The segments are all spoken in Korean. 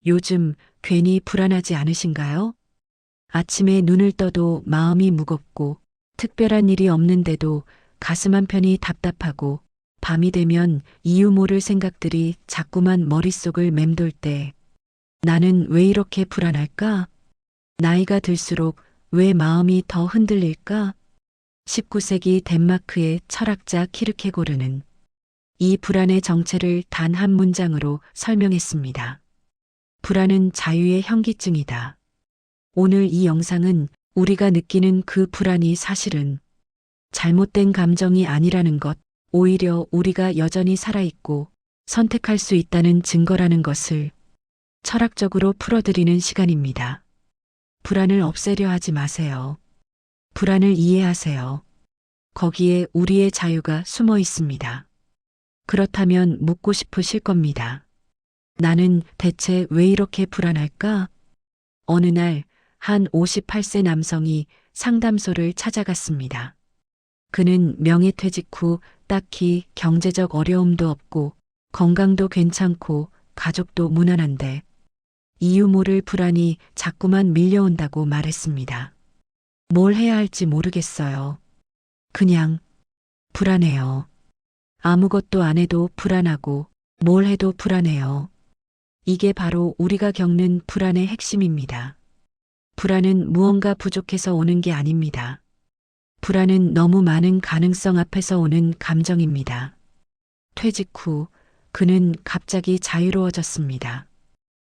요즘 괜히 불안하지 않으신가요? 아침에 눈을 떠도 마음이 무겁고 특별한 일이 없는데도 가슴 한편이 답답하고 밤이 되면 이유 모를 생각들이 자꾸만 머릿속을 맴돌 때 나는 왜 이렇게 불안할까? 나이가 들수록 왜 마음이 더 흔들릴까? 19세기 덴마크의 철학자 키르케고르는 이 불안의 정체를 단 한 문장으로 설명했습니다. 불안은 자유의 현기증이다. 오늘 이 영상은 우리가 느끼는 그 불안이 사실은 잘못된 감정이 아니라는 것, 오히려 우리가 여전히 살아있고 선택할 수 있다는 증거라는 것을 철학적으로 풀어드리는 시간입니다. 불안을 없애려 하지 마세요. 불안을 이해하세요. 거기에 우리의 자유가 숨어 있습니다. 그렇다면 묻고 싶으실 겁니다. 나는 대체 왜 이렇게 불안할까? 어느 날 한 58세 남성이 상담소를 찾아갔습니다. 그는 명예퇴직 후 딱히 경제적 어려움도 없고 건강도 괜찮고 가족도 무난한데 이유 모를 불안이 자꾸만 밀려온다고 말했습니다. 뭘 해야 할지 모르겠어요. 그냥 불안해요. 아무것도 안 해도 불안하고 뭘 해도 불안해요. 이게 바로 우리가 겪는 불안의 핵심입니다. 불안은 무언가 부족해서 오는 게 아닙니다. 불안은 너무 많은 가능성 앞에서 오는 감정입니다. 퇴직 후 그는 갑자기 자유로워졌습니다.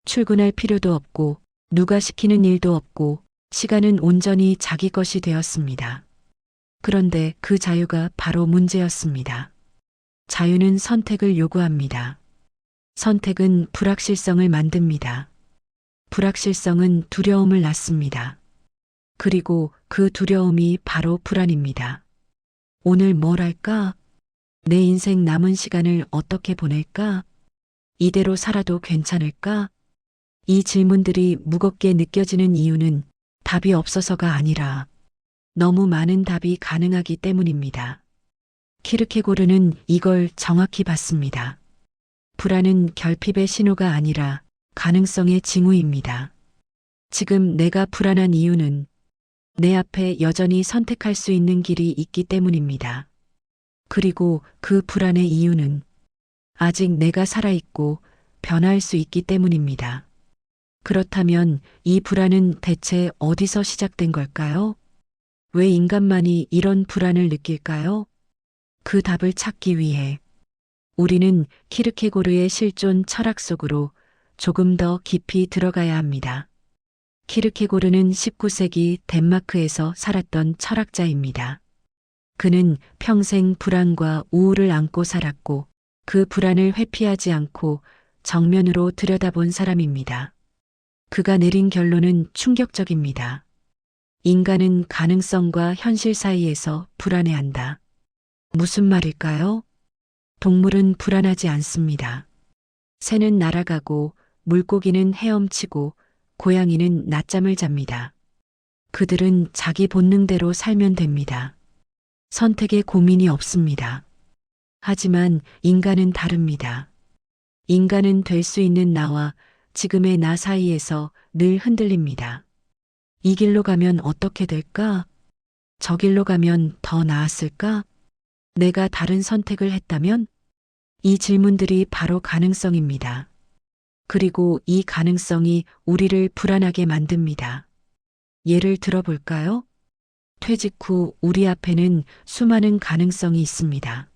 출근할 필요도 없고 누가 시키는 일도 없고 시간은 온전히 자기 것이 되었습니다. 그런데 그 자유가 바로 문제였습니다. 자유는 선택을 요구합니다. 선택은 불확실성을 만듭니다. 불확실성은 두려움을 낳습니다. 그리고 그 두려움이 바로 불안입니다. 오늘 뭘 할까? 내 인생 남은 시간을 어떻게 보낼까? 이대로 살아도 괜찮을까? 이 질문들이 무겁게 느껴지는 이유는 답이 없어서가 아니라 너무 많은 답이 가능하기 때문입니다. 키르케고르는 이걸 정확히 봤습니다. 불안은 결핍의 신호가 아니라 가능성의 징후입니다. 지금 내가 불안한 이유는 내 앞에 여전히 선택할 수 있는 길이 있기 때문입니다. 그리고 그 불안의 이유는 아직 내가 살아있고 변화할 수 있기 때문입니다. 그렇다면 이 불안은 대체 어디서 시작된 걸까요? 왜 인간만이 이런 불안을 느낄까요? 그 답을 찾기 위해 우리는 키르케고르의 실존 철학 속으로 조금 더 깊이 들어가야 합니다. 키르케고르는 19세기 덴마크에서 살았던 철학자입니다. 그는 평생 불안과 우울을 안고 살았고 그 불안을 회피하지 않고 정면으로 들여다본 사람입니다. 그가 내린 결론은 충격적입니다. 인간은 가능성과 현실 사이에서 불안해한다. 무슨 말일까요? 동물은 불안하지 않습니다. 새는 날아가고 물고기는 헤엄치고 고양이는 낮잠을 잡니다. 그들은 자기 본능대로 살면 됩니다. 선택에 고민이 없습니다. 하지만 인간은 다릅니다. 인간은 될 수 있는 나와 지금의 나 사이에서 늘 흔들립니다. 이 길로 가면 어떻게 될까? 저 길로 가면 더 나았을까? 내가 다른 선택을 했다면? 이 질문들이 바로 가능성입니다. 그리고 이 가능성이 우리를 불안하게 만듭니다. 예를 들어볼까요? 퇴직 후 우리 앞에는 수많은 가능성이 있습니다.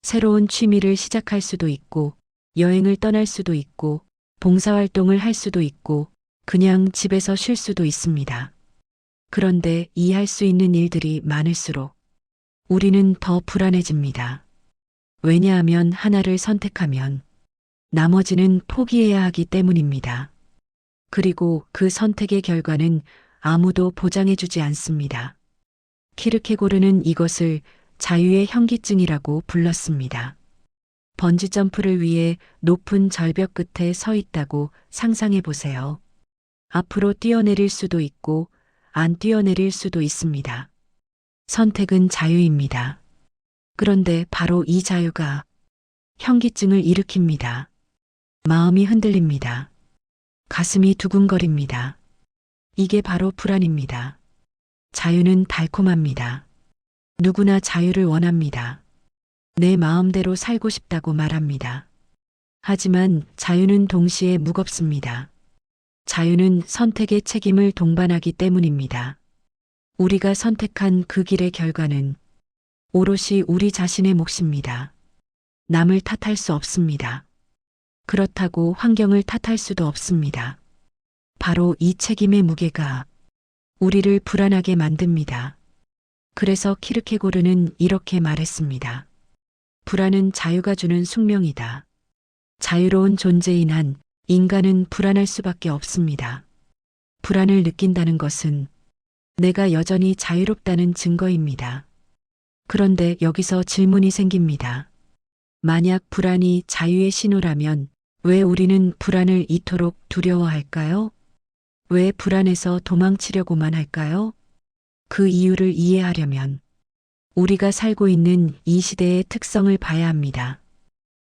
새로운 취미를 시작할 수도 있고, 여행을 떠날 수도 있고, 봉사활동을 할 수도 있고, 그냥 집에서 쉴 수도 있습니다. 그런데 이 할 수 있는 일들이 많을수록 우리는 더 불안해집니다. 왜냐하면 하나를 선택하면 나머지는 포기해야 하기 때문입니다. 그리고 그 선택의 결과는 아무도 보장해주지 않습니다. 키르케고르는 이것을 자유의 현기증이라고 불렀습니다. 번지점프를 위해 높은 절벽 끝에 서 있다고 상상해 보세요. 앞으로 뛰어내릴 수도 있고 안 뛰어내릴 수도 있습니다. 선택은 자유입니다. 그런데 바로 이 자유가 현기증을 일으킵니다. 마음이 흔들립니다. 가슴이 두근거립니다. 이게 바로 불안입니다. 자유는 달콤합니다. 누구나 자유를 원합니다. 내 마음대로 살고 싶다고 말합니다. 하지만 자유는 동시에 무겁습니다. 자유는 선택의 책임을 동반하기 때문입니다. 우리가 선택한 그 길의 결과는 오롯이 우리 자신의 몫입니다. 남을 탓할 수 없습니다. 그렇다고 환경을 탓할 수도 없습니다. 바로 이 책임의 무게가 우리를 불안하게 만듭니다. 그래서 키르케고르는 이렇게 말했습니다. 불안은 자유가 주는 숙명이다. 자유로운 존재인 한 인간은 불안할 수밖에 없습니다. 불안을 느낀다는 것은 내가 여전히 자유롭다는 증거입니다. 그런데 여기서 질문이 생깁니다. 만약 불안이 자유의 신호라면 왜 우리는 불안을 이토록 두려워할까요? 왜 불안에서 도망치려고만 할까요? 그 이유를 이해하려면 우리가 살고 있는 이 시대의 특성을 봐야 합니다.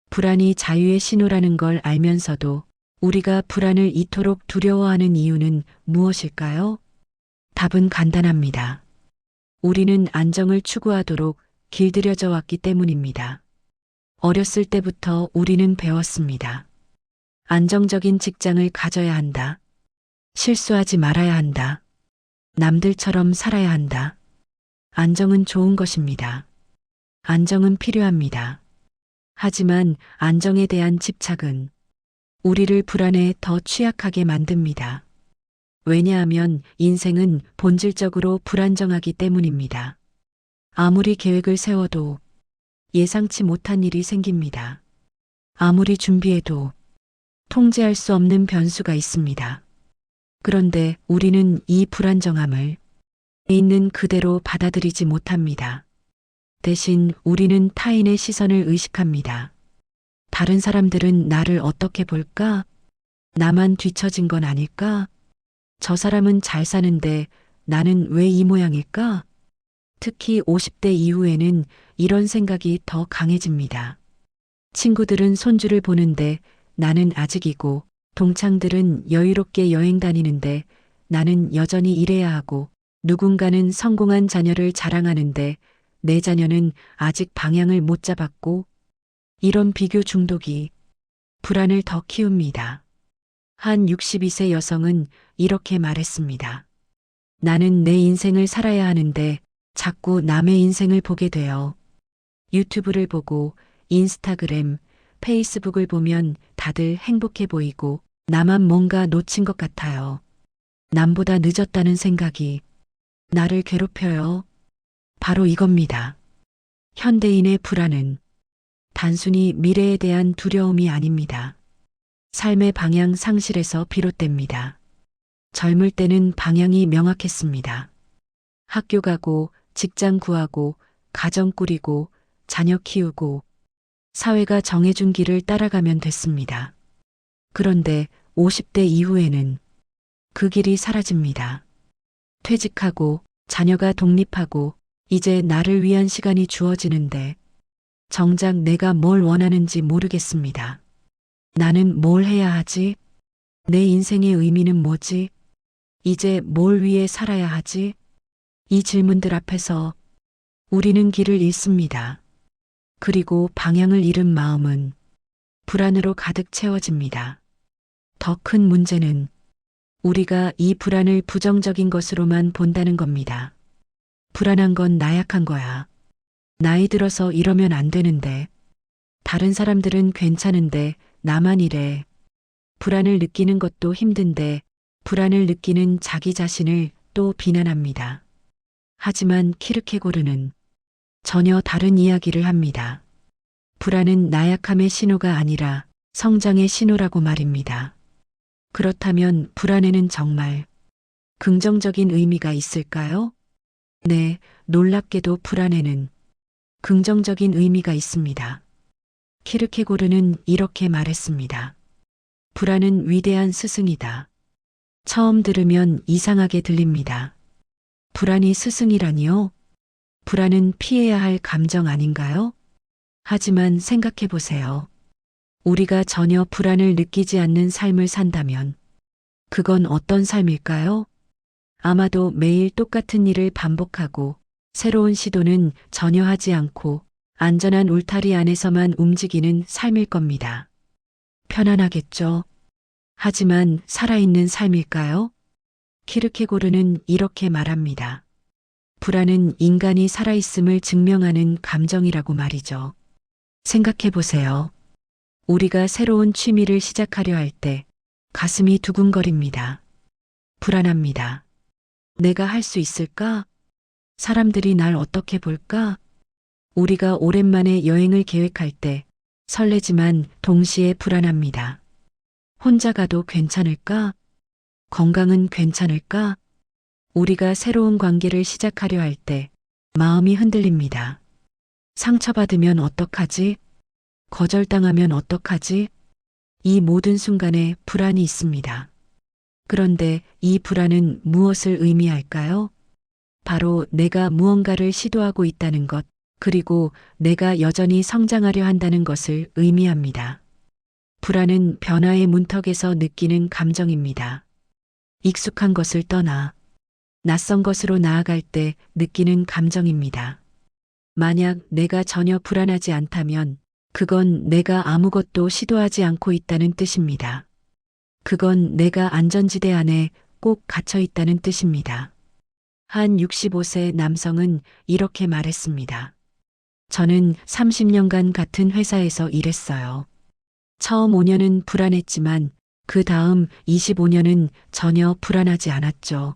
불안이 자유의 신호라는 걸 알면서도 우리가 불안을 이토록 두려워하는 이유는 무엇일까요? 답은 간단합니다. 우리는 안정을 추구하도록 길들여져 왔기 때문입니다. 어렸을 때부터 우리는 배웠습니다. 안정적인 직장을 가져야 한다. 실수하지 말아야 한다. 남들처럼 살아야 한다. 안정은 좋은 것입니다. 안정은 필요합니다. 하지만 안정에 대한 집착은 우리를 불안에 더 취약하게 만듭니다. 왜냐하면 인생은 본질적으로 불안정하기 때문입니다. 아무리 계획을 세워도 예상치 못한 일이 생깁니다. 아무리 준비해도 통제할 수 없는 변수가 있습니다. 그런데 우리는 이 불안정함을 있는 그대로 받아들이지 못합니다. 대신 우리는 타인의 시선을 의식합니다. 다른 사람들은 나를 어떻게 볼까? 나만 뒤처진 건 아닐까? 저 사람은 잘 사는데 나는 왜 이 모양일까? 특히 50대 이후에는 이런 생각이 더 강해집니다. 친구들은 손주를 보는데 나는 아직이고, 동창들은 여유롭게 여행 다니는데 나는 여전히 일해야 하고, 누군가는 성공한 자녀를 자랑하는데 내 자녀는 아직 방향을 못 잡았고, 이런 비교 중독이 불안을 더 키웁니다. 한 62세 여성은 이렇게 말했습니다. 나는 내 인생을 살아야 하는데 자꾸 남의 인생을 보게 돼요. 유튜브를 보고 인스타그램, 페이스북을 보면 다들 행복해 보이고 나만 뭔가 놓친 것 같아요. 남보다 늦었다는 생각이 나를 괴롭혀요. 바로 이겁니다. 현대인의 불안은 단순히 미래에 대한 두려움이 아닙니다. 삶의 방향 상실에서 비롯됩니다. 젊을 때는 방향이 명확했습니다. 학교 가고, 직장 구하고, 가정 꾸리고, 자녀 키우고, 사회가 정해준 길을 따라가면 됐습니다. 그런데 50대 이후에는 그 길이 사라집니다. 퇴직하고, 자녀가 독립하고, 이제 나를 위한 시간이 주어지는데, 정작 내가 뭘 원하는지 모르겠습니다. 나는 뭘 해야 하지? 내 인생의 의미는 뭐지? 이제 뭘 위해 살아야 하지? 이 질문들 앞에서 우리는 길을 잃습니다. 그리고 방향을 잃은 마음은 불안으로 가득 채워집니다. 더 큰 문제는 우리가 이 불안을 부정적인 것으로만 본다는 겁니다. 불안한 건 나약한 거야. 나이 들어서 이러면 안 되는데. 다른 사람들은 괜찮은데 나만 이래. 불안을 느끼는 것도 힘든데 불안을 느끼는 자기 자신을 또 비난합니다. 하지만 키르케고르는 전혀 다른 이야기를 합니다. 불안은 나약함의 신호가 아니라 성장의 신호라고 말입니다. 그렇다면 불안에는 정말 긍정적인 의미가 있을까요? 네, 놀랍게도 불안에는 긍정적인 의미가 있습니다. 키르케고르는 이렇게 말했습니다. 불안은 위대한 스승이다. 처음 들으면 이상하게 들립니다. 불안이 스승이라니요? 불안은 피해야 할 감정 아닌가요? 하지만 생각해 보세요. 우리가 전혀 불안을 느끼지 않는 삶을 산다면 그건 어떤 삶일까요? 아마도 매일 똑같은 일을 반복하고 새로운 시도는 전혀 하지 않고 안전한 울타리 안에서만 움직이는 삶일 겁니다. 편안하겠죠? 하지만 살아있는 삶일까요? 키르케고르는 이렇게 말합니다. 불안은 인간이 살아있음을 증명하는 감정이라고 말이죠. 생각해 보세요. 우리가 새로운 취미를 시작하려 할 때 가슴이 두근거립니다. 불안합니다. 내가 할 수 있을까? 사람들이 날 어떻게 볼까? 우리가 오랜만에 여행을 계획할 때 설레지만 동시에 불안합니다. 혼자 가도 괜찮을까? 건강은 괜찮을까? 우리가 새로운 관계를 시작하려 할 때 마음이 흔들립니다. 상처받으면 어떡하지? 거절당하면 어떡하지? 이 모든 순간에 불안이 있습니다. 그런데 이 불안은 무엇을 의미할까요? 바로 내가 무언가를 시도하고 있다는 것, 그리고 내가 여전히 성장하려 한다는 것을 의미합니다. 불안은 변화의 문턱에서 느끼는 감정입니다. 익숙한 것을 떠나 낯선 것으로 나아갈 때 느끼는 감정입니다. 만약 내가 전혀 불안하지 않다면 그건 내가 아무것도 시도하지 않고 있다는 뜻입니다. 그건 내가 안전지대 안에 꼭 갇혀 있다는 뜻입니다. 한 65세 남성은 이렇게 말했습니다. 저는 30년간 같은 회사에서 일했어요. 처음 5년은 불안했지만 그 다음 25년은 전혀 불안하지 않았죠.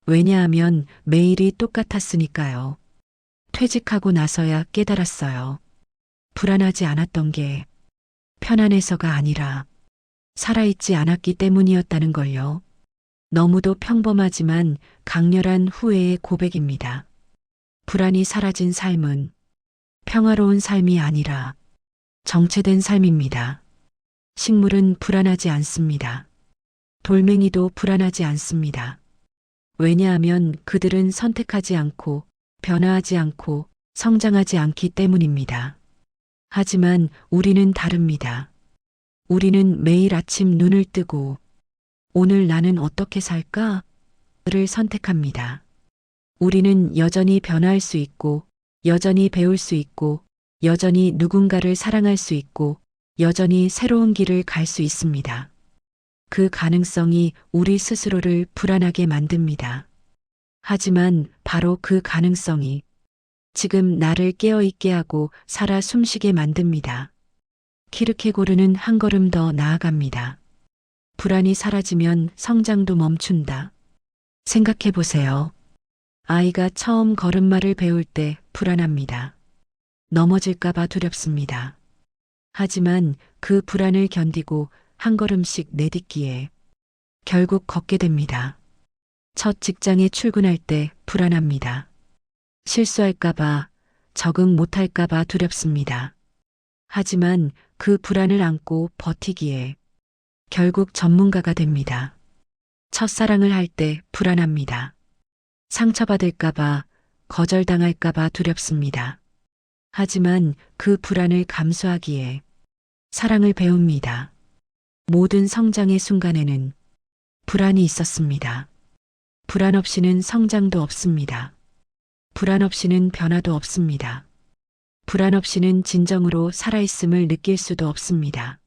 왜냐하면 매일이 똑같았으니까요. 퇴직하고 나서야 깨달았어요. 불안하지 않았던 게 편안해서가 아니라 살아있지 않았기 때문이었다는 걸요. 너무도 평범하지만 강렬한 후회의 고백입니다. 불안이 사라진 삶은 평화로운 삶이 아니라 정체된 삶입니다. 식물은 불안하지 않습니다. 돌멩이도 불안하지 않습니다. 왜냐하면 그들은 선택하지 않고 변화하지 않고 성장하지 않기 때문입니다. 하지만 우리는 다릅니다. 우리는 매일 아침 눈을 뜨고 오늘 나는 어떻게 살까? 를 선택합니다. 우리는 여전히 변화할 수 있고 여전히 배울 수 있고 여전히 누군가를 사랑할 수 있고 여전히 새로운 길을 갈 수 있습니다. 그 가능성이 우리 스스로를 불안하게 만듭니다. 하지만 바로 그 가능성이 지금 나를 깨어있게 하고 살아 숨쉬게 만듭니다. 키르케고르는 한 걸음 더 나아갑니다. 불안이 사라지면 성장도 멈춘다. 생각해 보세요. 아이가 처음 걸음마를 배울 때 불안합니다. 넘어질까봐 두렵습니다. 하지만 그 불안을 견디고 한 걸음씩 내딛기에 결국 걷게 됩니다. 첫 직장에 출근할 때 불안합니다. 실수할까봐, 적응 못할까봐 두렵습니다. 하지만 그 불안을 안고 버티기에 결국 전문가가 됩니다. 첫사랑을 할 때 불안합니다. 상처받을까봐, 거절당할까봐 두렵습니다. 하지만 그 불안을 감수하기에 사랑을 배웁니다. 모든 성장의 순간에는 불안이 있었습니다. 불안 없이는 성장도 없습니다. 불안 없이는 변화도 없습니다. 불안 없이는 진정으로 살아있음을 느낄 수도 없습니다.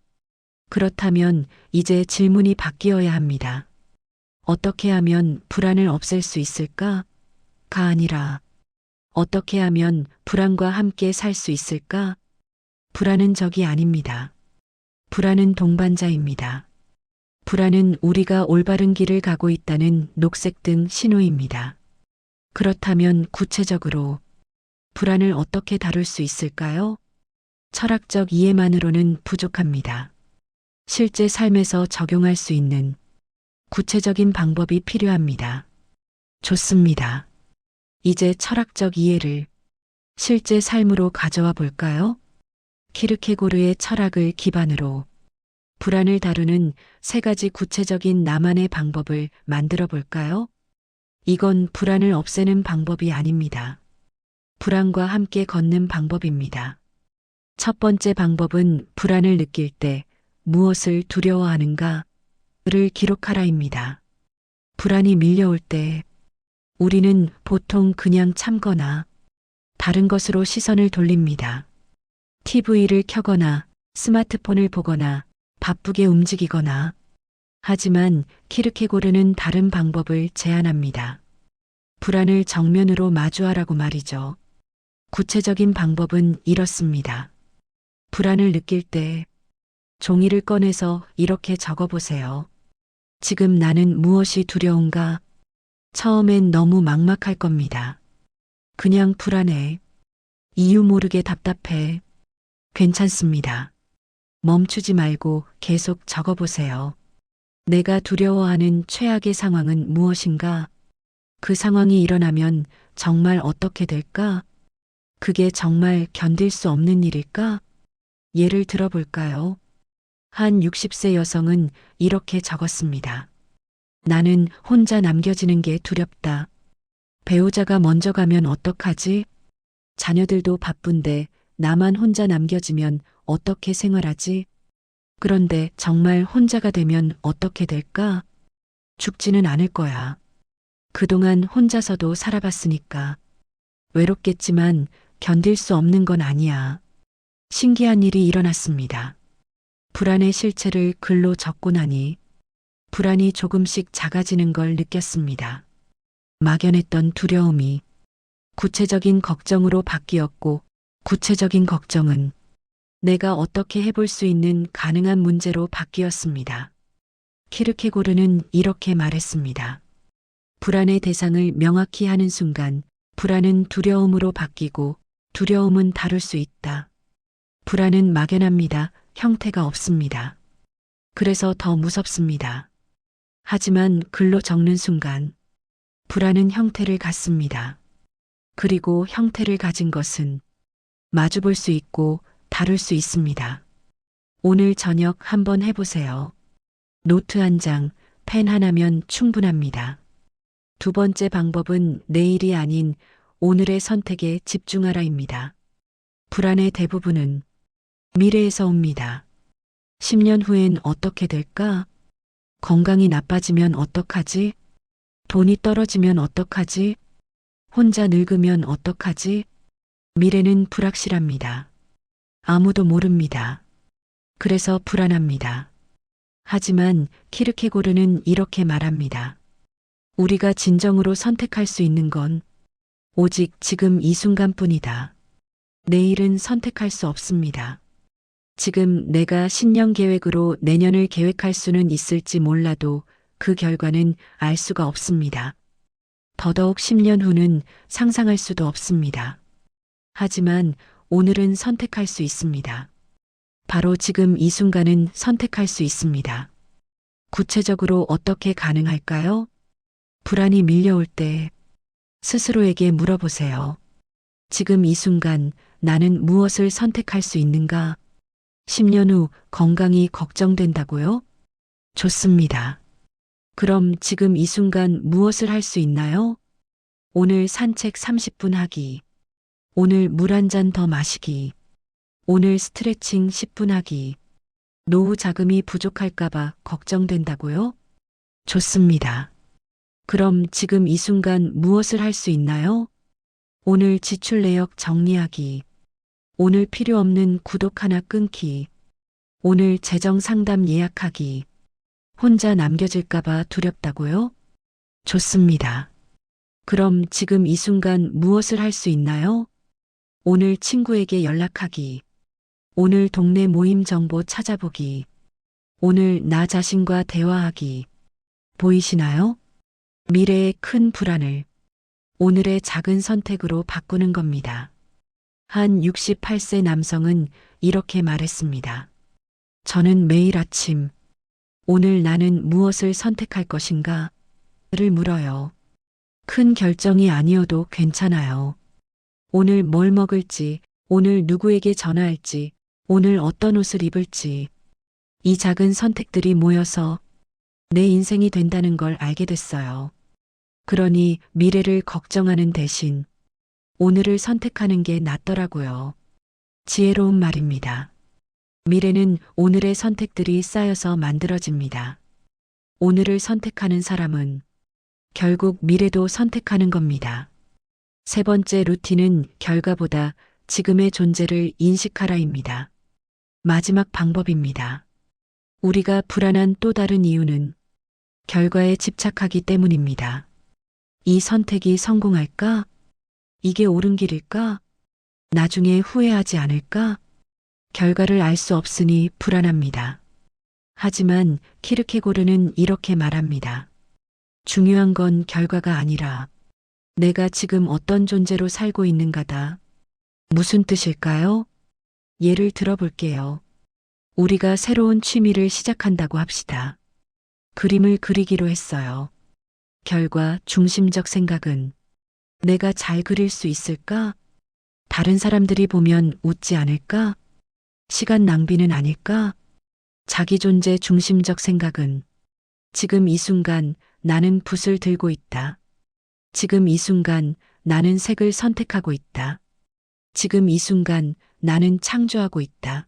그렇다면 이제 질문이 바뀌어야 합니다. 어떻게 하면 불안을 없앨 수 있을까? 가 아니라 어떻게 하면 불안과 함께 살 수 있을까? 불안은 적이 아닙니다. 불안은 동반자입니다. 불안은 우리가 올바른 길을 가고 있다는 녹색등 신호입니다. 그렇다면 구체적으로 불안을 어떻게 다룰 수 있을까요? 철학적 이해만으로는 부족합니다. 실제 삶에서 적용할 수 있는 구체적인 방법이 필요합니다. 좋습니다. 이제 철학적 이해를 실제 삶으로 가져와 볼까요? 키르케고르의 철학을 기반으로 불안을 다루는 3가지 구체적인 나만의 방법을 만들어 볼까요? 이건 불안을 없애는 방법이 아닙니다. 불안과 함께 걷는 방법입니다. 첫 번째 방법은 불안을 느낄 때 무엇을 두려워하는가? 를 기록하라입니다. 불안이 밀려올 때 우리는 보통 그냥 참거나 다른 것으로 시선을 돌립니다. TV를 켜거나 스마트폰을 보거나 바쁘게 움직이거나. 하지만 키르케고르는 다른 방법을 제안합니다. 불안을 정면으로 마주하라고 말이죠. 구체적인 방법은 이렇습니다. 불안을 느낄 때 종이를 꺼내서 이렇게 적어보세요. 지금 나는 무엇이 두려운가? 처음엔 너무 막막할 겁니다. 그냥 불안해. 이유 모르게 답답해. 괜찮습니다. 멈추지 말고 계속 적어보세요. 내가 두려워하는 최악의 상황은 무엇인가? 그 상황이 일어나면 정말 어떻게 될까? 그게 정말 견딜 수 없는 일일까? 예를 들어볼까요? 한 60세 여성은 이렇게 적었습니다. 나는 혼자 남겨지는 게 두렵다. 배우자가 먼저 가면 어떡하지? 자녀들도 바쁜데 나만 혼자 남겨지면 어떻게 생활하지? 그런데 정말 혼자가 되면 어떻게 될까? 죽지는 않을 거야. 그동안 혼자서도 살아봤으니까. 외롭겠지만 견딜 수 없는 건 아니야. 신기한 일이 일어났습니다. 불안의 실체를 글로 적고 나니 불안이 조금씩 작아지는 걸 느꼈습니다. 막연했던 두려움이 구체적인 걱정으로 바뀌었고, 구체적인 걱정은 내가 어떻게 해볼 수 있는 가능한 문제로 바뀌었습니다. 키르케고르는 이렇게 말했습니다. 불안의 대상을 명확히 하는 순간 불안은 두려움으로 바뀌고 두려움은 다룰 수 있다. 불안은 막연합니다. 형태가 없습니다. 그래서 더 무섭습니다. 하지만 글로 적는 순간 불안은 형태를 갖습니다. 그리고 형태를 가진 것은 마주볼 수 있고 다룰 수 있습니다. 오늘 저녁 한번 해보세요. 노트 한 장, 펜 하나면 충분합니다. 두 번째 방법은 내일이 아닌 오늘의 선택에 집중하라입니다. 불안의 대부분은 미래에서 옵니다. 10년 후엔 어떻게 될까? 건강이 나빠지면 어떡하지? 돈이 떨어지면 어떡하지? 혼자 늙으면 어떡하지? 미래는 불확실합니다. 아무도 모릅니다. 그래서 불안합니다. 하지만 키르케고르는 이렇게 말합니다. 우리가 진정으로 선택할 수 있는 건 오직 지금 이 순간뿐이다. 내일은 선택할 수 없습니다. 지금 내가 신년 계획으로 내년을 계획할 수는 있을지 몰라도 그 결과는 알 수가 없습니다. 더더욱 10년 후는 상상할 수도 없습니다. 하지만 오늘은 선택할 수 있습니다. 바로 지금 이 순간은 선택할 수 있습니다. 구체적으로 어떻게 가능할까요? 불안이 밀려올 때 스스로에게 물어보세요. 지금 이 순간 나는 무엇을 선택할 수 있는가? 10년 후 건강이 걱정된다고요? 좋습니다. 그럼 지금 이 순간 무엇을 할 수 있나요? 오늘 산책 30분 하기. 오늘 물 한 잔 더 마시기. 오늘 스트레칭 10분 하기. 노후 자금이 부족할까봐 걱정된다고요? 좋습니다. 그럼 지금 이 순간 무엇을 할 수 있나요? 오늘 지출 내역 정리하기. 오늘 필요 없는 구독 하나 끊기. 오늘 재정 상담 예약하기. 혼자 남겨질까봐 두렵다고요? 좋습니다. 그럼 지금 이 순간 무엇을 할 수 있나요? 오늘 친구에게 연락하기. 오늘 동네 모임 정보 찾아보기. 오늘 나 자신과 대화하기. 보이시나요? 미래의 큰 불안을 오늘의 작은 선택으로 바꾸는 겁니다. 한 68세 남성은 이렇게 말했습니다. 저는 매일 아침 오늘 나는 무엇을 선택할 것인가? 를 물어요. 큰 결정이 아니어도 괜찮아요. 오늘 뭘 먹을지, 오늘 누구에게 전화할지, 오늘 어떤 옷을 입을지. 이 작은 선택들이 모여서 내 인생이 된다는 걸 알게 됐어요. 그러니 미래를 걱정하는 대신 오늘을 선택하는 게 낫더라고요. 지혜로운 말입니다. 미래는 오늘의 선택들이 쌓여서 만들어집니다. 오늘을 선택하는 사람은 결국 미래도 선택하는 겁니다. 세 번째 루틴은 결과보다 지금의 존재를 인식하라입니다. 마지막 방법입니다. 우리가 불안한 또 다른 이유는 결과에 집착하기 때문입니다. 이 선택이 성공할까? 이게 옳은 길일까? 나중에 후회하지 않을까? 결과를 알 수 없으니 불안합니다. 하지만 키르케고르는 이렇게 말합니다. 중요한 건 결과가 아니라 내가 지금 어떤 존재로 살고 있는가다. 무슨 뜻일까요? 예를 들어볼게요. 우리가 새로운 취미를 시작한다고 합시다. 그림을 그리기로 했어요. 결과 중심적 생각은 내가 잘 그릴 수 있을까? 다른 사람들이 보면 웃지 않을까? 시간 낭비는 아닐까? 자기 존재 중심적 생각은 지금 이 순간 나는 붓을 들고 있다. 지금 이 순간 나는 색을 선택하고 있다. 지금 이 순간 나는 창조하고 있다.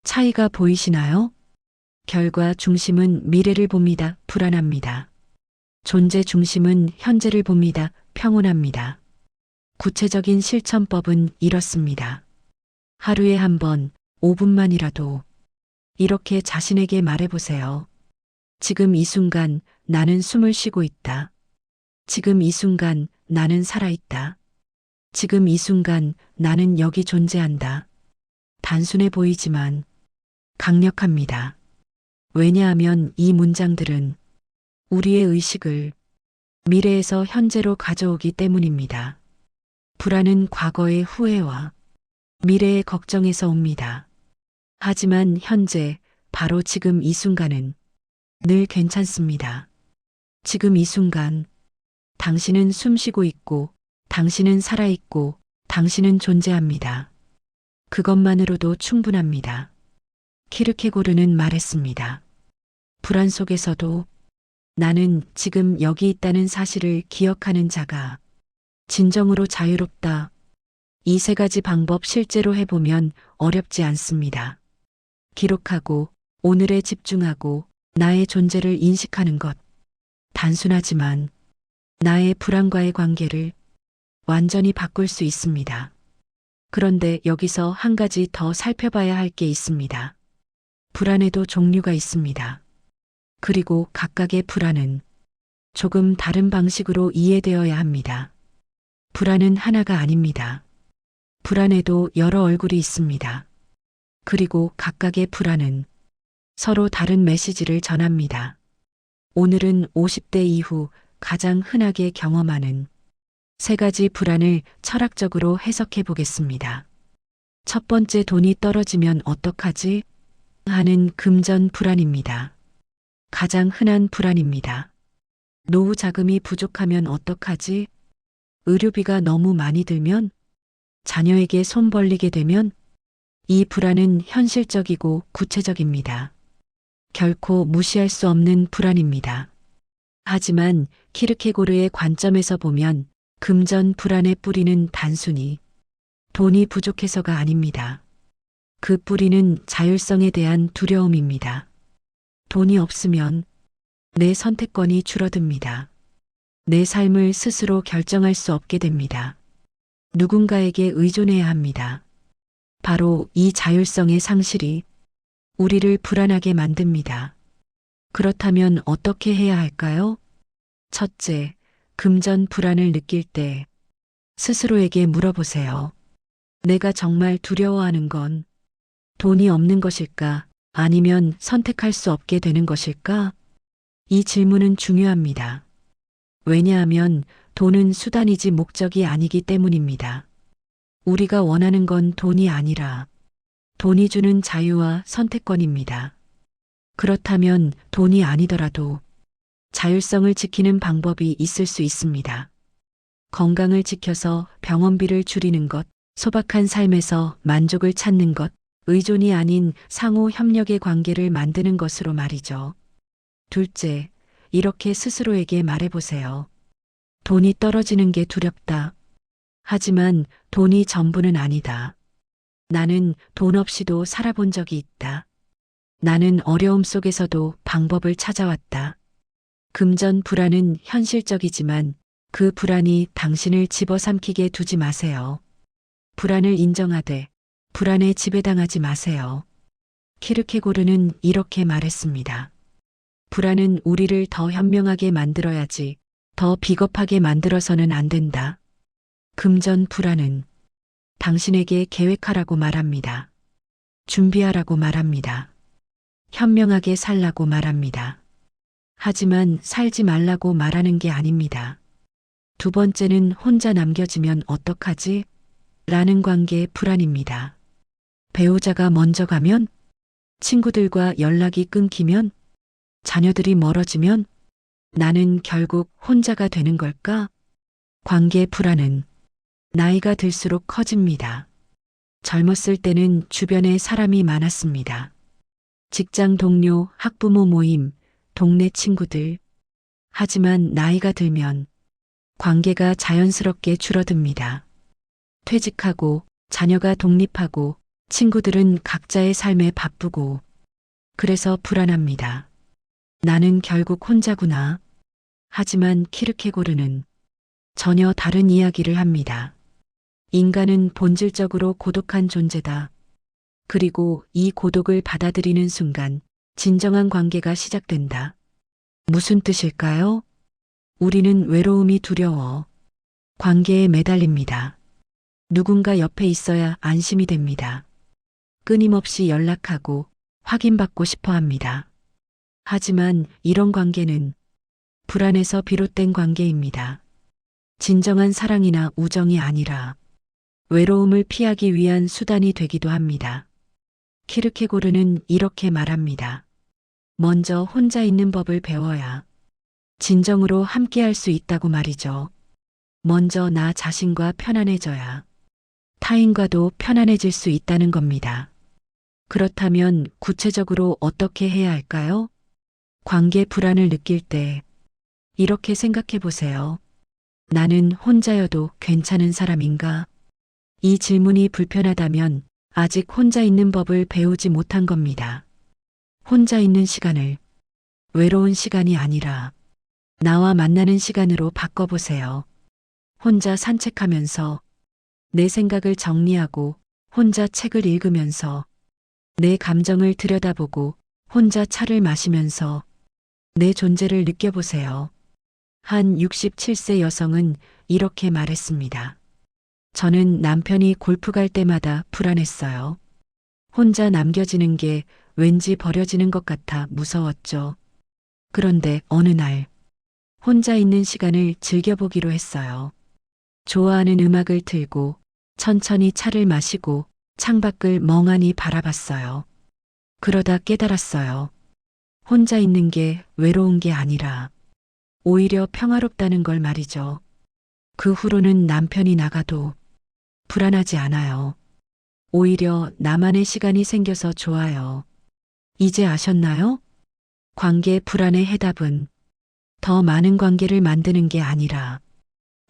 차이가 보이시나요? 결과 중심은 미래를 봅니다. 불안합니다. 존재 중심은 현재를 봅니다. 평온합니다. 구체적인 실천법은 이렇습니다. 하루에 한 번, 5분만이라도 이렇게 자신에게 말해보세요. 지금 이 순간 나는 숨을 쉬고 있다. 지금 이 순간 나는 살아있다. 지금 이 순간 나는 여기 존재한다. 단순해 보이지만 강력합니다. 왜냐하면 이 문장들은 우리의 의식을 미래에서 현재로 가져오기 때문입니다. 불안은 과거의 후회와 미래의 걱정에서 옵니다. 하지만 현재, 바로 지금 이 순간은 늘 괜찮습니다. 지금 이 순간, 당신은 숨쉬고 있고, 당신은 살아있고, 당신은 존재합니다. 그것만으로도 충분합니다. 키르케고르는 말했습니다. 불안 속에서도 나는 지금 여기 있다는 사실을 기억하는 자가 진정으로 자유롭다. 이 세 가지 방법 실제로 해보면 어렵지 않습니다. 기록하고, 오늘에 집중하고, 나의 존재를 인식하는 것. 단순하지만 나의 불안과의 관계를 완전히 바꿀 수 있습니다. 그런데 여기서 한 가지 더 살펴봐야 할 게 있습니다. 불안에도 종류가 있습니다. 그리고 각각의 불안은 조금 다른 방식으로 이해되어야 합니다. 불안은 하나가 아닙니다. 불안에도 여러 얼굴이 있습니다. 그리고 각각의 불안은 서로 다른 메시지를 전합니다. 오늘은 50대 이후 가장 흔하게 경험하는 세 가지 불안을 철학적으로 해석해 보겠습니다. 첫 번째, 돈이 떨어지면 어떡하지? 하는 금전 불안입니다. 가장 흔한 불안입니다. 노후 자금이 부족하면 어떡하지? 의료비가 너무 많이 들면? 자녀에게 손 벌리게 되면? 이 불안은 현실적이고 구체적입니다. 결코 무시할 수 없는 불안입니다. 하지만 키르케고르의 관점에서 보면 금전 불안의 뿌리는 단순히 돈이 부족해서가 아닙니다. 그 뿌리는 자율성에 대한 두려움입니다. 돈이 없으면 내 선택권이 줄어듭니다. 내 삶을 스스로 결정할 수 없게 됩니다. 누군가에게 의존해야 합니다. 바로 이 자율성의 상실이 우리를 불안하게 만듭니다. 그렇다면 어떻게 해야 할까요? 첫째, 금전 불안을 느낄 때 스스로에게 물어보세요. 내가 정말 두려워하는 건 돈이 없는 것일까? 아니면 선택할 수 없게 되는 것일까? 이 질문은 중요합니다. 왜냐하면 돈은 수단이지 목적이 아니기 때문입니다. 우리가 원하는 건 돈이 아니라 돈이 주는 자유와 선택권입니다. 그렇다면 돈이 아니더라도 자율성을 지키는 방법이 있을 수 있습니다. 건강을 지켜서 병원비를 줄이는 것, 소박한 삶에서 만족을 찾는 것, 의존이 아닌 상호 협력의 관계를 만드는 것으로 말이죠. 둘째, 이렇게 스스로에게 말해보세요. 돈이 떨어지는 게 두렵다. 하지만 돈이 전부는 아니다. 나는 돈 없이도 살아본 적이 있다. 나는 어려움 속에서도 방법을 찾아왔다. 금전 불안은 현실적이지만 그 불안이 당신을 집어삼키게 두지 마세요. 불안을 인정하되 불안에 지배당하지 마세요. 키르케고르는 이렇게 말했습니다. 불안은 우리를 더 현명하게 만들어야지 더 비겁하게 만들어서는 안 된다. 금전 불안은 당신에게 계획하라고 말합니다. 준비하라고 말합니다. 현명하게 살라고 말합니다. 하지만 살지 말라고 말하는 게 아닙니다. 두 번째는 혼자 남겨지면 어떡하지? 라는 관계의 불안입니다. 배우자가 먼저 가면? 친구들과 연락이 끊기면? 자녀들이 멀어지면? 나는 결국 혼자가 되는 걸까? 관계 불안은 나이가 들수록 커집니다. 젊었을 때는 주변에 사람이 많았습니다. 직장 동료, 학부모 모임, 동네 친구들. 하지만 나이가 들면 관계가 자연스럽게 줄어듭니다. 퇴직하고 자녀가 독립하고 친구들은 각자의 삶에 바쁘고 그래서 불안합니다. 나는 결국 혼자구나. 하지만 키르케고르는 전혀 다른 이야기를 합니다. 인간은 본질적으로 고독한 존재다. 그리고 이 고독을 받아들이는 순간 진정한 관계가 시작된다. 무슨 뜻일까요? 우리는 외로움이 두려워 관계에 매달립니다. 누군가 옆에 있어야 안심이 됩니다. 끊임없이 연락하고 확인받고 싶어 합니다. 하지만 이런 관계는 불안에서 비롯된 관계입니다. 진정한 사랑이나 우정이 아니라 외로움을 피하기 위한 수단이 되기도 합니다. 키르케고르는 이렇게 말합니다. 먼저 혼자 있는 법을 배워야 진정으로 함께할 수 있다고 말이죠. 먼저 나 자신과 편안해져야 타인과도 편안해질 수 있다는 겁니다. 그렇다면 구체적으로 어떻게 해야 할까요? 관계 불안을 느낄 때 이렇게 생각해 보세요. 나는 혼자여도 괜찮은 사람인가? 이 질문이 불편하다면 아직 혼자 있는 법을 배우지 못한 겁니다. 혼자 있는 시간을 외로운 시간이 아니라 나와 만나는 시간으로 바꿔보세요. 혼자 산책하면서 내 생각을 정리하고 혼자 책을 읽으면서 내 감정을 들여다보고 혼자 차를 마시면서 내 존재를 느껴보세요. 한 67세 여성은 이렇게 말했습니다. 저는 남편이 골프 갈 때마다 불안했어요. 혼자 남겨지는 게 왠지 버려지는 것 같아 무서웠죠. 그런데 어느 날 혼자 있는 시간을 즐겨보기로 했어요. 좋아하는 음악을 틀고 천천히 차를 마시고 창밖을 멍하니 바라봤어요. 그러다 깨달았어요. 혼자 있는 게 외로운 게 아니라 오히려 평화롭다는 걸 말이죠. 그 후로는 남편이 나가도 불안하지 않아요. 오히려 나만의 시간이 생겨서 좋아요. 이제 아셨나요? 관계 불안의 해답은 더 많은 관계를 만드는 게 아니라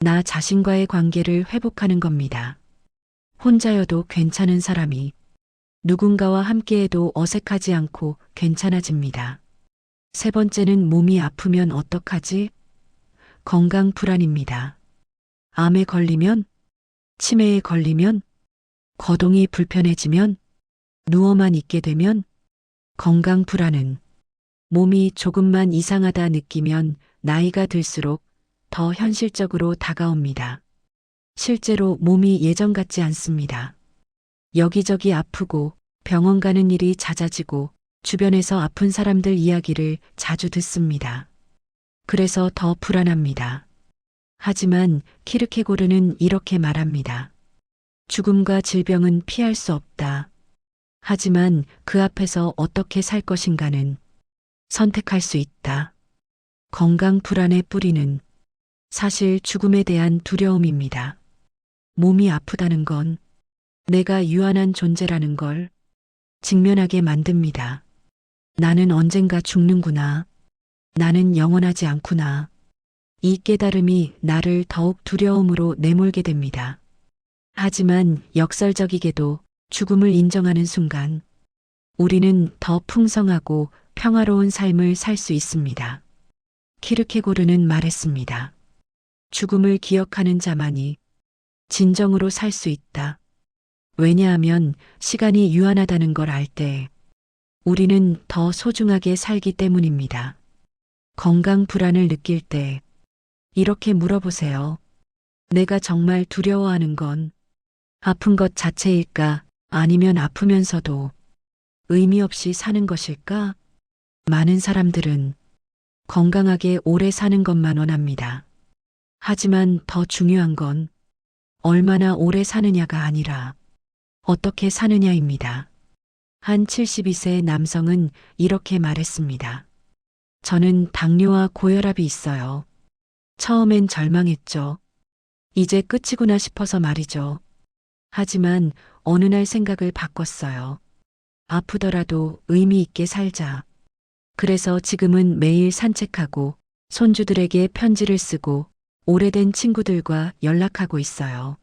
나 자신과의 관계를 회복하는 겁니다. 혼자여도 괜찮은 사람이 누군가와 함께해도 어색하지 않고 괜찮아집니다. 세 번째는 몸이 아프면 어떡하지? 건강 불안입니다. 암에 걸리면, 치매에 걸리면, 거동이 불편해지면, 누워만 있게 되면, 건강 불안은 몸이 조금만 이상하다 느끼면 나이가 들수록 더 현실적으로 다가옵니다. 실제로 몸이 예전 같지 않습니다. 여기저기 아프고 병원 가는 일이 잦아지고 주변에서 아픈 사람들 이야기를 자주 듣습니다. 그래서 더 불안합니다. 하지만 키르케고르는 이렇게 말합니다. 죽음과 질병은 피할 수 없다. 하지만 그 앞에서 어떻게 살 것인가는 선택할 수 있다. 건강 불안의 뿌리는 사실 죽음에 대한 두려움입니다. 몸이 아프다는 건 내가 유한한 존재라는 걸 직면하게 만듭니다. 나는 언젠가 죽는구나. 나는 영원하지 않구나. 이 깨달음이 나를 더욱 두려움으로 내몰게 됩니다. 하지만 역설적이게도 죽음을 인정하는 순간 우리는 더 풍성하고 평화로운 삶을 살 수 있습니다. 키르케고르는 말했습니다. 죽음을 기억하는 자만이 진정으로 살 수 있다. 왜냐하면 시간이 유한하다는 걸 알 때 우리는 더 소중하게 살기 때문입니다. 건강 불안을 느낄 때 이렇게 물어보세요. 내가 정말 두려워하는 건 아픈 것 자체일까? 아니면 아프면서도 의미 없이 사는 것일까? 많은 사람들은 건강하게 오래 사는 것만 원합니다. 하지만 더 중요한 건 얼마나 오래 사느냐가 아니라 어떻게 사느냐입니다. 한 72세 남성은 이렇게 말했습니다. 저는 당뇨와 고혈압이 있어요. 처음엔 절망했죠. 이제 끝이구나 싶어서 말이죠. 하지만 어느 날 생각을 바꿨어요. 아프더라도 의미 있게 살자. 그래서 지금은 매일 산책하고 손주들에게 편지를 쓰고 오래된 친구들과 연락하고 있어요.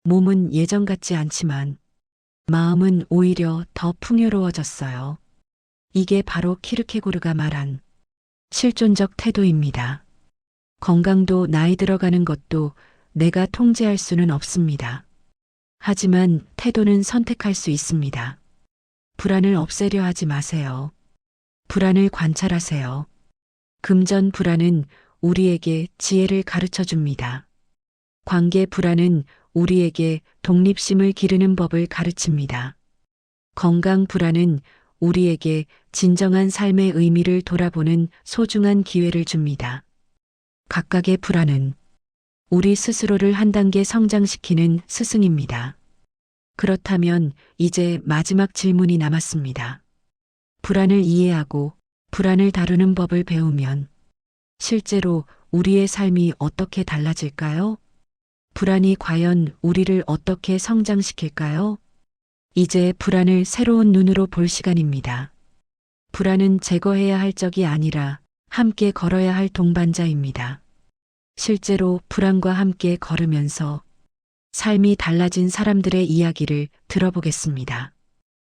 몸은 예전 같지 않지만 마음은 오히려 더 풍요로워졌어요. 이게 바로 키르케고르가 말한 실존적 태도입니다. 건강도 나이 들어가는 것도 내가 통제할 수는 없습니다. 하지만 태도는 선택할 수 있습니다. 불안을 없애려 하지 마세요. 불안을 관찰하세요. 금전 불안은 우리에게 지혜를 가르쳐 줍니다. 관계 불안은 우리에게 독립심을 기르는 법을 가르칩니다. 건강 불안은 우리에게 진정한 삶의 의미를 돌아보는 소중한 기회를 줍니다. 각각의 불안은 우리 스스로를 한 단계 성장시키는 스승입니다. 그렇다면 이제 마지막 질문이 남았습니다. 불안을 이해하고 불안을 다루는 법을 배우면 실제로 우리의 삶이 어떻게 달라질까요? 불안이 과연 우리를 어떻게 성장시킬까요? 이제 불안을 새로운 눈으로 볼 시간입니다. 불안은 제거해야 할 적이 아니라 함께 걸어야 할 동반자입니다. 실제로 불안과 함께 걸으면서 삶이 달라진 사람들의 이야기를 들어보겠습니다.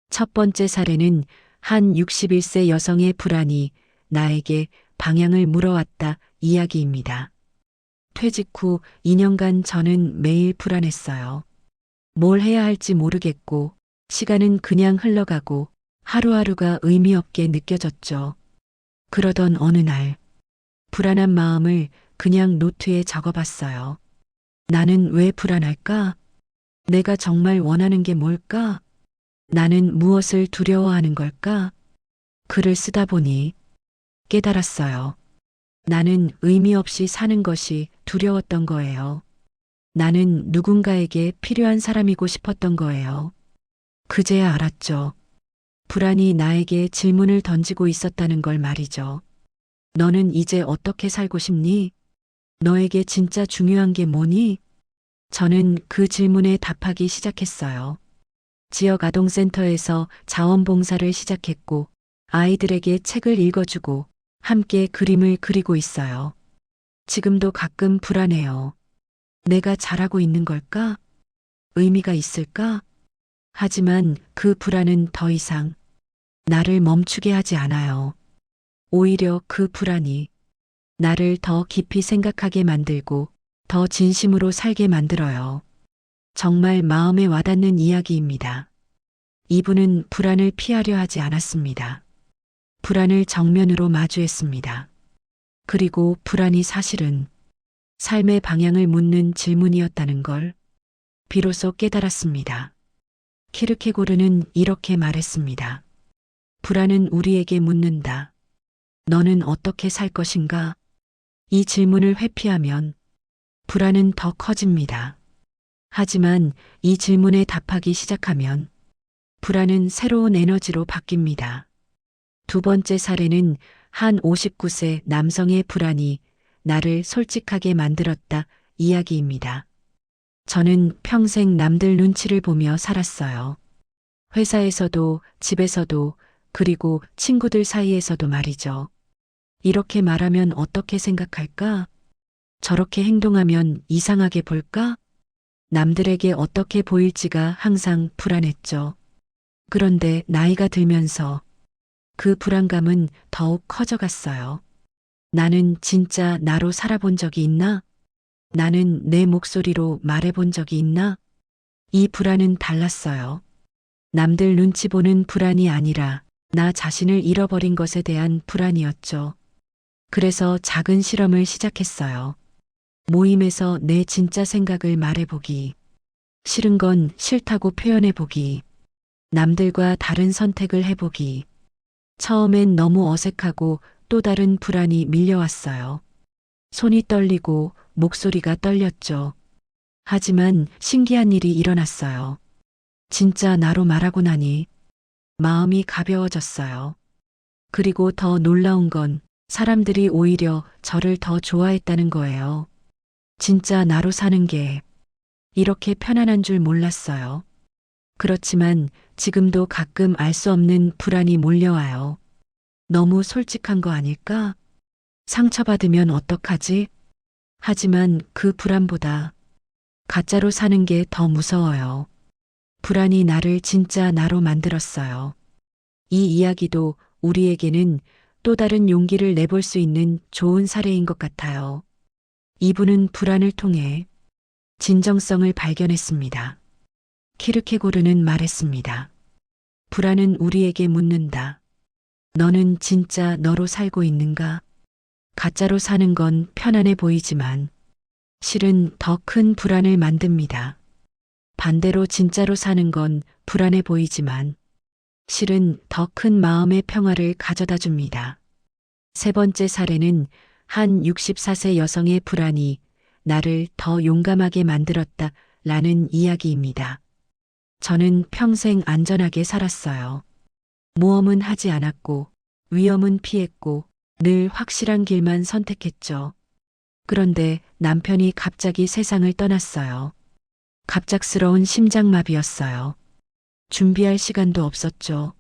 첫 번째 사례는 한 61세 여성의 불안이 나에게 방향을 물어왔다 이야기입니다. 퇴직 후 2년간 저는 매일 불안했어요. 뭘 해야 할지 모르겠고 시간은 그냥 흘러가고 하루하루가 의미 없게 느껴졌죠. 그러던 어느 날 불안한 마음을 그냥 노트에 적어봤어요. 나는 왜 불안할까? 내가 정말 원하는 게 뭘까? 나는 무엇을 두려워하는 걸까? 글을 쓰다 보니 깨달았어요. 나는 의미 없이 사는 것이 두려웠던 거예요. 나는 누군가에게 필요한 사람이고 싶었던 거예요. 그제야 알았죠. 불안이 나에게 질문을 던지고 있었다는 걸 말이죠. 너는 이제 어떻게 살고 싶니? 너에게 진짜 중요한 게 뭐니? 저는 그 질문에 답하기 시작했어요. 지역 아동센터에서 자원봉사를 시작했고 아이들에게 책을 읽어주고 함께 그림을 그리고 있어요. 지금도 가끔 불안해요. 내가 잘하고 있는 걸까? 의미가 있을까? 하지만 그 불안은 더 이상 나를 멈추게 하지 않아요. 오히려 그 불안이 나를 더 깊이 생각하게 만들고 더 진심으로 살게 만들어요. 정말 마음에 와닿는 이야기입니다. 이분은 불안을 피하려 하지 않았습니다. 불안을 정면으로 마주했습니다. 그리고 불안이 사실은 삶의 방향을 묻는 질문이었다는 걸 비로소 깨달았습니다. 키르케고르는 이렇게 말했습니다. 불안은 우리에게 묻는다. 너는 어떻게 살 것인가? 이 질문을 회피하면 불안은 더 커집니다. 하지만 이 질문에 답하기 시작하면 불안은 새로운 에너지로 바뀝니다. 두 번째 사례는 한 59세 남성의 불안이 나를 솔직하게 만들었다 이야기입니다. 저는 평생 남들 눈치를 보며 살았어요. 회사에서도 집에서도 그리고 친구들 사이에서도 말이죠. 이렇게 말하면 어떻게 생각할까? 저렇게 행동하면 이상하게 볼까? 남들에게 어떻게 보일지가 항상 불안했죠. 그런데 나이가 들면서 그 불안감은 더욱 커져갔어요. 나는 진짜 나로 살아본 적이 있나? 나는 내 목소리로 말해본 적이 있나? 이 불안은 달랐어요. 남들 눈치 보는 불안이 아니라 나 자신을 잃어버린 것에 대한 불안이었죠. 그래서 작은 실험을 시작했어요. 모임에서 내 진짜 생각을 말해보기. 싫은 건 싫다고 표현해보기. 남들과 다른 선택을 해보기. 처음엔 너무 어색하고 또 다른 불안이 밀려왔어요. 손이 떨리고 목소리가 떨렸죠. 하지만 신기한 일이 일어났어요. 진짜 나로 말하고 나니 마음이 가벼워졌어요. 그리고 더 놀라운 건 사람들이 오히려 저를 더 좋아했다는 거예요. 진짜 나로 사는 게 이렇게 편안한 줄 몰랐어요. 그렇지만 지금도 가끔 알 수 없는 불안이 몰려와요. 너무 솔직한 거 아닐까? 상처받으면 어떡하지? 하지만 그 불안보다 가짜로 사는 게 더 무서워요. 불안이 나를 진짜 나로 만들었어요. 이 이야기도 우리에게는 또 다른 용기를 내볼 수 있는 좋은 사례인 것 같아요. 이분은 불안을 통해 진정성을 발견했습니다. 키르케고르는 말했습니다. 불안은 우리에게 묻는다. 너는 진짜 너로 살고 있는가? 가짜로 사는 건 편안해 보이지만 실은 더 큰 불안을 만듭니다. 반대로 진짜로 사는 건 불안해 보이지만 실은 더 큰 마음의 평화를 가져다 줍니다. 세 번째 사례는 한 64세 여성의 불안이 나를 더 용감하게 만들었다 라는 이야기입니다. 저는 평생 안전하게 살았어요. 모험은 하지 않았고 위험은 피했고 늘 확실한 길만 선택했죠. 그런데 남편이 갑자기 세상을 떠났어요. 갑작스러운 심장마비였어요. 준비할 시간도 없었죠.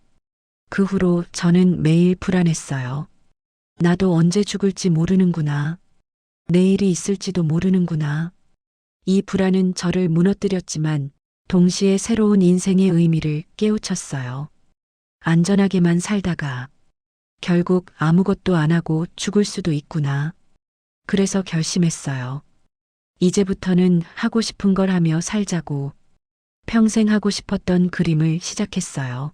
그 후로 저는 매일 불안했어요. 나도 언제 죽을지 모르는구나. 내일이 있을지도 모르는구나. 이 불안은 저를 무너뜨렸지만 동시에 새로운 인생의 의미를 깨우쳤어요. 안전하게만 살다가 결국 아무것도 안 하고 죽을 수도 있구나. 그래서 결심했어요. 이제부터는 하고 싶은 걸 하며 살자고. 평생 하고 싶었던 그림을 시작했어요.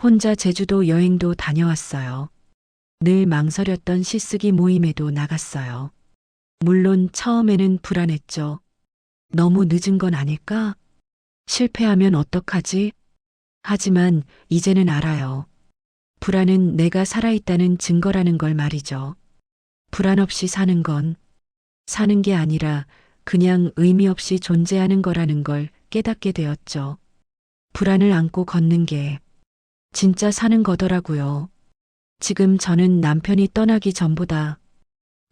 혼자 제주도 여행도 다녀왔어요. 늘 망설였던 시쓰기 모임에도 나갔어요. 물론 처음에는 불안했죠. 너무 늦은 건 아닐까? 실패하면 어떡하지? 하지만 이제는 알아요. 불안은 내가 살아있다는 증거라는 걸 말이죠. 불안 없이 사는 건 사는 게 아니라 그냥 의미 없이 존재하는 거라는 걸 깨닫게 되었죠. 불안을 안고 걷는 게 진짜 사는 거더라고요. 지금 저는 남편이 떠나기 전보다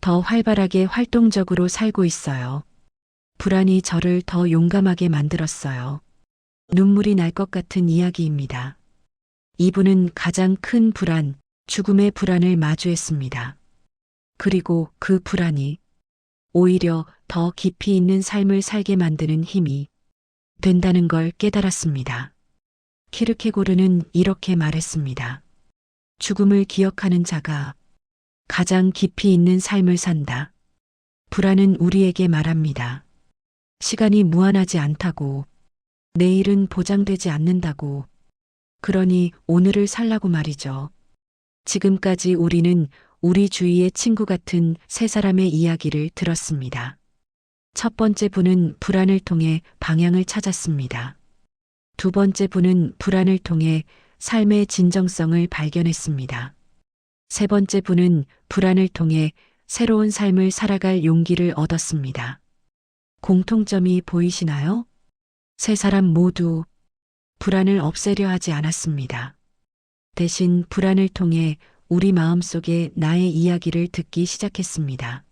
더 활발하게 활동적으로 살고 있어요. 불안이 저를 더 용감하게 만들었어요. 눈물이 날 것 같은 이야기입니다. 이분은 가장 큰 불안, 죽음의 불안을 마주했습니다. 그리고 그 불안이 오히려 더 깊이 있는 삶을 살게 만드는 힘이 된다는 걸 깨달았습니다. 키르케고르는 이렇게 말했습니다. 죽음을 기억하는 자가 가장 깊이 있는 삶을 산다. 불안은 우리에게 말합니다. 시간이 무한하지 않다고, 내일은 보장되지 않는다고, 그러니 오늘을 살라고 말이죠. 지금까지 우리는 우리 주위의 친구 같은 세 사람의 이야기를 들었습니다. 첫 번째 분은 불안을 통해 방향을 찾았습니다. 두 번째 분은 불안을 통해 삶의 진정성을 발견했습니다. 세 번째 분은 불안을 통해 새로운 삶을 살아갈 용기를 얻었습니다. 공통점이 보이시나요? 세 사람 모두 불안을 없애려 하지 않았습니다. 대신 불안을 통해 우리 마음속에 나의 이야기를 듣기 시작했습니다.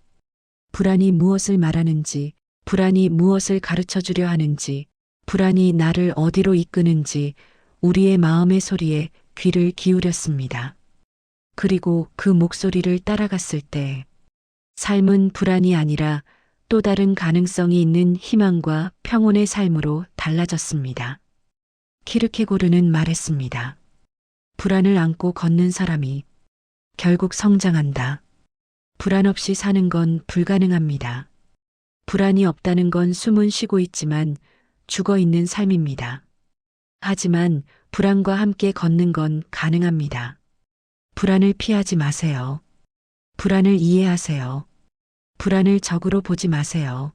불안이 무엇을 말하는지, 불안이 무엇을 가르쳐 주려 하는지, 불안이 나를 어디로 이끄는지 우리의 마음의 소리에 귀를 기울였습니다. 그리고 그 목소리를 따라갔을 때 삶은 불안이 아니라 또 다른 가능성이 있는 희망과 평온의 삶으로 달라졌습니다. 키르케고르는 말했습니다. 불안을 안고 걷는 사람이 결국 성장한다. 불안 없이 사는 건 불가능합니다. 불안이 없다는 건 숨은 쉬고 있지만 죽어 있는 삶입니다. 하지만 불안과 함께 걷는 건 가능합니다. 불안을 피하지 마세요. 불안을 이해하세요. 불안을 적으로 보지 마세요.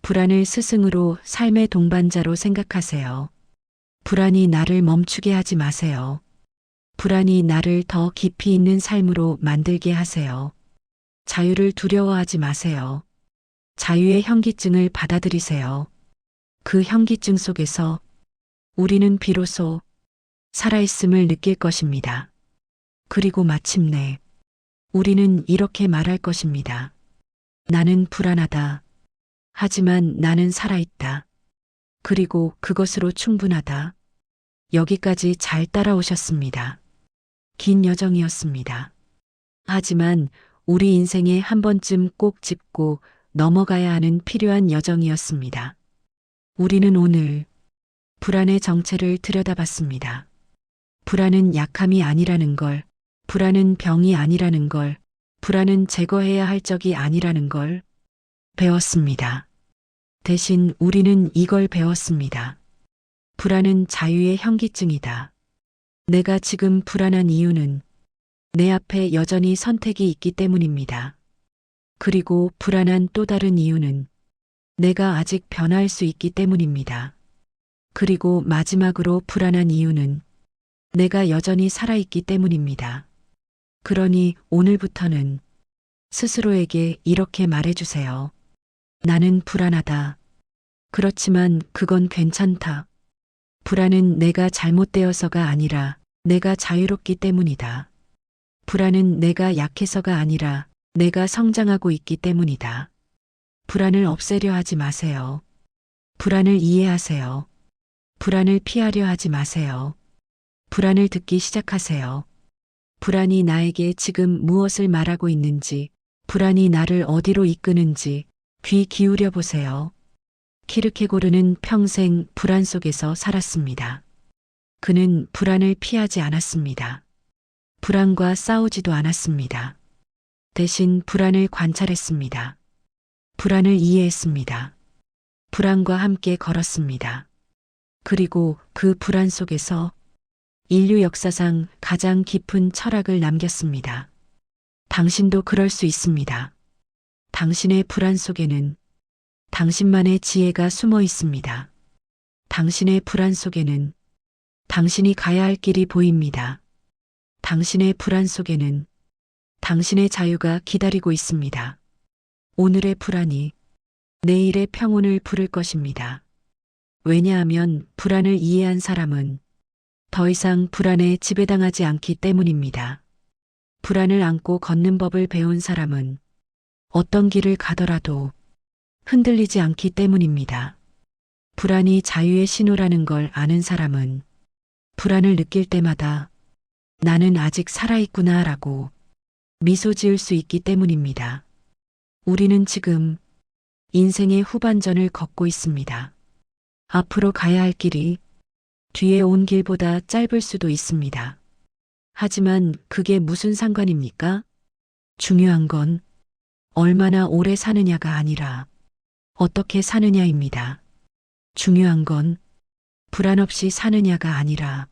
불안을 스승으로 삶의 동반자로 생각하세요. 불안이 나를 멈추게 하지 마세요. 불안이 나를 더 깊이 있는 삶으로 만들게 하세요. 자유를 두려워하지 마세요. 자유의 현기증을 받아들이세요. 그 현기증 속에서 우리는 비로소 살아있음을 느낄 것입니다. 그리고 마침내 우리는 이렇게 말할 것입니다. 나는 불안하다. 하지만 나는 살아있다. 그리고 그것으로 충분하다. 여기까지 잘 따라오셨습니다. 긴 여정이었습니다. 하지만 우리 인생에 한 번쯤 꼭 짚고 넘어가야 하는 필요한 여정이었습니다. 우리는 오늘 불안의 정체를 들여다봤습니다. 불안은 약함이 아니라는 걸, 불안은 병이 아니라는 걸, 불안은 제거해야 할 적이 아니라는 걸 배웠습니다. 대신 우리는 이걸 배웠습니다. 불안은 자유의 현기증이다. 내가 지금 불안한 이유는 내 앞에 여전히 선택이 있기 때문입니다. 그리고 불안한 또 다른 이유는 내가 아직 변화할 수 있기 때문입니다. 그리고 마지막으로 불안한 이유는 내가 여전히 살아있기 때문입니다. 그러니 오늘부터는 스스로에게 이렇게 말해주세요. 나는 불안하다. 그렇지만 그건 괜찮다. 불안은 내가 잘못되어서가 아니라 내가 자유롭기 때문이다. 불안은 내가 약해서가 아니라 내가 성장하고 있기 때문이다. 불안을 없애려 하지 마세요. 불안을 이해하세요. 불안을 피하려 하지 마세요. 불안을 듣기 시작하세요. 불안이 나에게 지금 무엇을 말하고 있는지, 불안이 나를 어디로 이끄는지 귀 기울여 보세요. 키르케고르는 평생 불안 속에서 살았습니다. 그는 불안을 피하지 않았습니다. 불안과 싸우지도 않았습니다. 대신 불안을 관찰했습니다. 불안을 이해했습니다. 불안과 함께 걸었습니다. 그리고 그 불안 속에서 인류 역사상 가장 깊은 철학을 남겼습니다. 당신도 그럴 수 있습니다. 당신의 불안 속에는 당신만의 지혜가 숨어 있습니다. 당신의 불안 속에는 당신이 가야 할 길이 보입니다. 당신의 불안 속에는 당신의 자유가 기다리고 있습니다. 오늘의 불안이 내일의 평온을 부를 것입니다. 왜냐하면 불안을 이해한 사람은 더 이상 불안에 지배당하지 않기 때문입니다. 불안을 안고 걷는 법을 배운 사람은 어떤 길을 가더라도 흔들리지 않기 때문입니다. 불안이 자유의 신호라는 걸 아는 사람은 불안을 느낄 때마다 나는 아직 살아있구나 라고 미소 지을 수 있기 때문입니다. 우리는 지금 인생의 후반전을 걷고 있습니다. 앞으로 가야 할 길이 뒤에 온 길보다 짧을 수도 있습니다. 하지만 그게 무슨 상관입니까? 중요한 건 얼마나 오래 사느냐가 아니라 어떻게 사느냐입니다. 중요한 건 불안 없이 사느냐가 아니라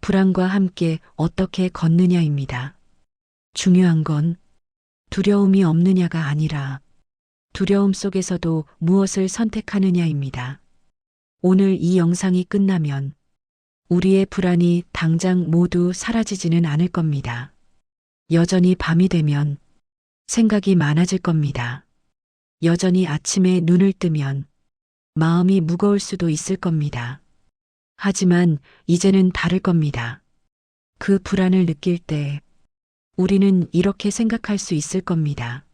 불안과 함께 어떻게 걷느냐입니다. 중요한 건 두려움이 없느냐가 아니라 두려움 속에서도 무엇을 선택하느냐입니다. 오늘 이 영상이 끝나면 우리의 불안이 당장 모두 사라지지는 않을 겁니다. 여전히 밤이 되면 생각이 많아질 겁니다. 여전히 아침에 눈을 뜨면 마음이 무거울 수도 있을 겁니다. 하지만 이제는 다를 겁니다. 그 불안을 느낄 때 우리는 이렇게 생각할 수 있을 겁니다.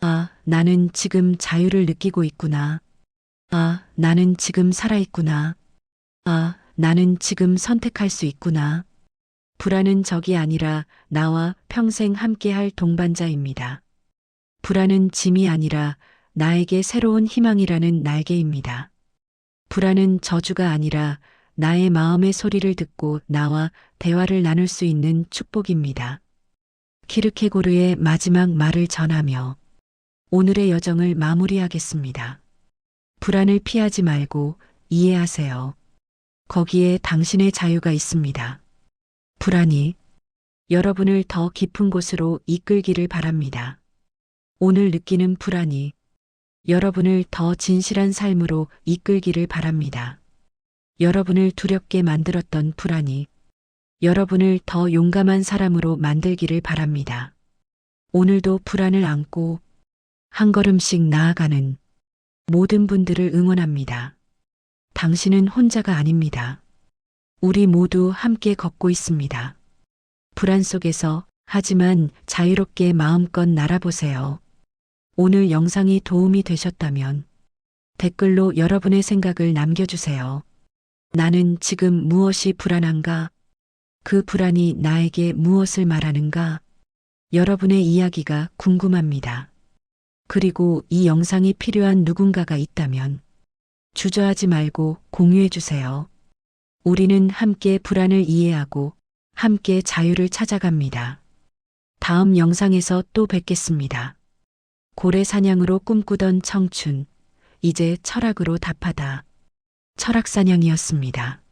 아, 나는 지금 자유를 느끼고 있구나. 아, 나는 지금 살아있구나. 아, 나는 지금 선택할 수 있구나. 불안은 적이 아니라 나와 평생 함께할 동반자입니다. 불안은 짐이 아니라 나에게 새로운 희망이라는 날개입니다. 불안은 저주가 아니라 나의 마음의 소리를 듣고 나와 대화를 나눌 수 있는 축복입니다. 키르케고르의 마지막 말을 전하며 오늘의 여정을 마무리하겠습니다. 불안을 피하지 말고 이해하세요. 거기에 당신의 자유가 있습니다. 불안이 여러분을 더 깊은 곳으로 이끌기를 바랍니다. 오늘 느끼는 불안이 여러분을 더 진실한 삶으로 이끌기를 바랍니다. 여러분을 두렵게 만들었던 불안이 여러분을 더 용감한 사람으로 만들기를 바랍니다. 오늘도 불안을 안고 한 걸음씩 나아가는 모든 분들을 응원합니다. 당신은 혼자가 아닙니다. 우리 모두 함께 걷고 있습니다. 불안 속에서 하지만 자유롭게 마음껏 날아보세요. 오늘 영상이 도움이 되셨다면 댓글로 여러분의 생각을 남겨주세요. 나는 지금 무엇이 불안한가? 그 불안이 나에게 무엇을 말하는가? 여러분의 이야기가 궁금합니다. 그리고 이 영상이 필요한 누군가가 있다면 주저하지 말고 공유해주세요. 우리는 함께 불안을 이해하고 함께 자유를 찾아갑니다. 다음 영상에서 또 뵙겠습니다. 고래 사냥으로 꿈꾸던 청춘, 이제 철학으로 답하다. 철학사냥이었습니다.